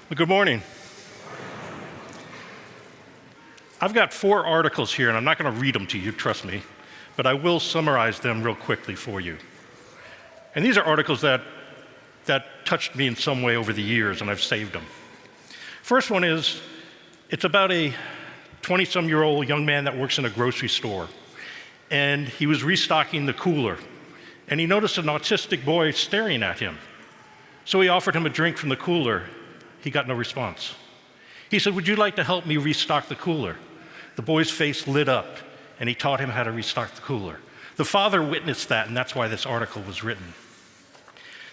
Well, good morning. I've got 4 articles here, and I'm not going to read them to you, trust me, but I will summarize them real quickly for you. And these are articles that touched me in some way over the years, and I've saved them. First one is, it's about a 20-some-year-old young man that works in a grocery store, and he was restocking the cooler, and he noticed an autistic boy staring at him. So he offered him a drink from the cooler. He got no response. He said, "Would you like to help me restock the cooler?" The boy's face lit up, and he taught him how to restock the cooler. The father witnessed that, and that's why this article was written.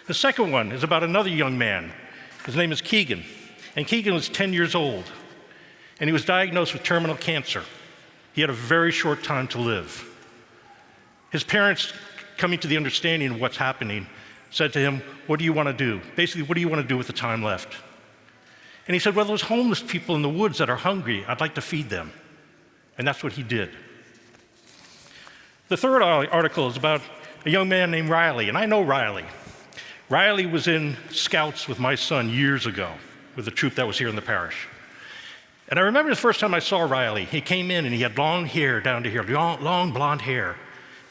The second one is about another young man. His name is Keegan, and Keegan was 10 years old, and he was diagnosed with terminal cancer. He had a very short time to live. His parents, coming to the understanding of what's happening, said to him, "What do you want to do? Basically, what do you want to do with the time left?" And he said, "Well, there's homeless people in the woods that are hungry. I'd like to feed them." And that's what he did. The third article is about a young man named Riley, and I know Riley. Riley was in Scouts with my son years ago, with a troop that was here in the parish. And I remember the first time I saw Riley. He came in and he had long hair down to here, long blonde hair,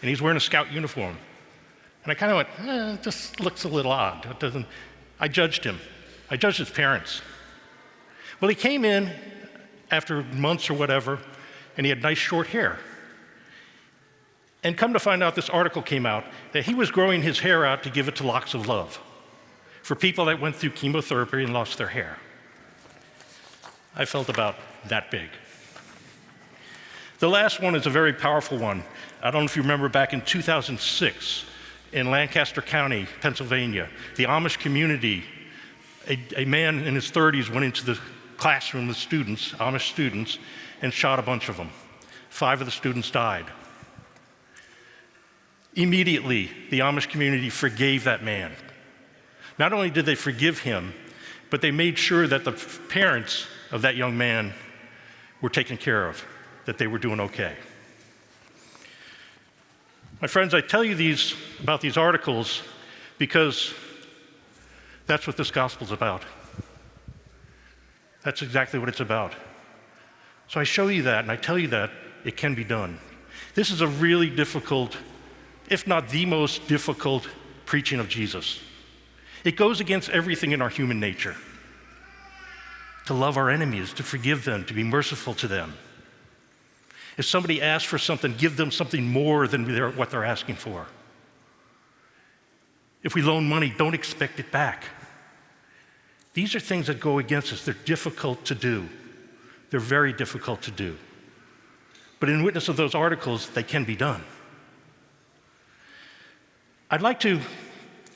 and he's wearing a Scout uniform. And I kind of went, it just looks a little odd. I judged him. I judged his parents. Well, he came in after months or whatever, and he had nice short hair. And come to find out, this article came out that he was growing his hair out to give it to Locks of Love for people that went through chemotherapy and lost their hair. I felt about that big. The last one is a very powerful one. I don't know if you remember back in 2006 in Lancaster County, Pennsylvania, the Amish community, a man in his 30s went into the classroom with students, Amish students, and shot a bunch of them. 5 of the students died. Immediately, the Amish community forgave that man. Not only did they forgive him, but they made sure that the parents of that young man were taken care of, that they were doing okay. My friends, I tell you about these articles because that's what this gospel's about. That's exactly what it's about. So I show you that, and I tell you that it can be done. This is a really difficult, if not the most difficult, preaching of Jesus. It goes against everything in our human nature. To love our enemies, to forgive them, to be merciful to them. If somebody asks for something, give them something more than what they're asking for. If we loan money, don't expect it back. These are things that go against us. They're difficult to do. They're very difficult to do. But in witness of those articles, they can be done. I'd like to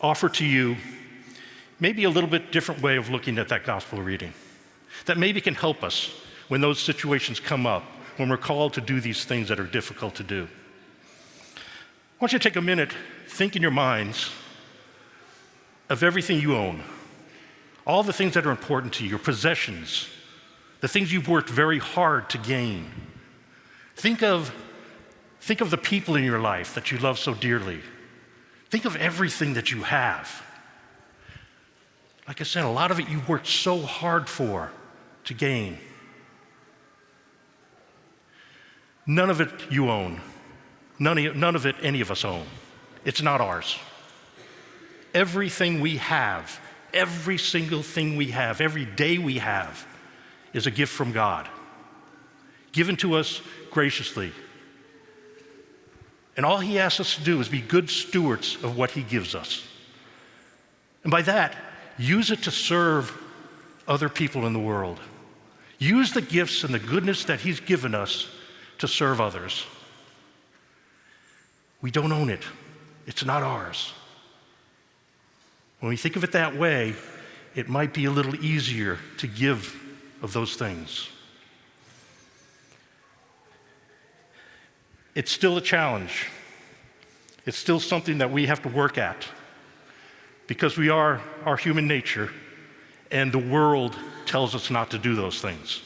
offer to you maybe a little bit different way of looking at that gospel reading that maybe can help us when those situations come up, when we're called to do these things that are difficult to do. I want you to take a minute, think in your minds of everything you own, all the things that are important to you, your possessions, the things you've worked very hard to gain. Think of the people in your life that you love so dearly. Think of everything that you have. Like I said, a lot of it you worked so hard for to gain. None of it you own. None of it any of us own. It's not ours. Everything we have, every single thing we have, every day we have, is a gift from God, given to us graciously. And all he asks us to do is be good stewards of what he gives us. And by that, use it to serve other people in the world. Use the gifts and the goodness that he's given us to serve others. We don't own it. It's not ours. When we think of it that way, it might be a little easier to give of those things. It's still a challenge. It's still something that we have to work at because we are our human nature, and the world tells us not to do those things.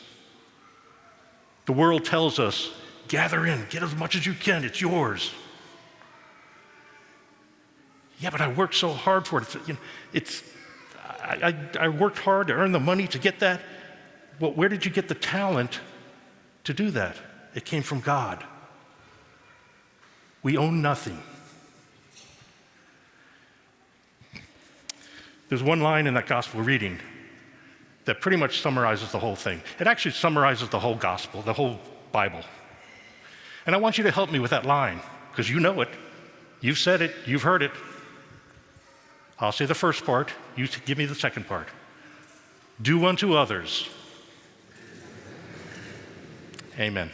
The world tells us, gather in, get as much as you can, it's yours. Yeah, but I worked so hard for it. I worked hard to earn the money to get that. Well, where did you get the talent to do that? It came from God. We own nothing. There's one line in that gospel reading that pretty much summarizes the whole thing. It actually summarizes the whole gospel, the whole Bible. And I want you to help me with that line, because you know it. You've said it. You've heard it. I'll say the first part. You give me the second part. Do unto others. Amen.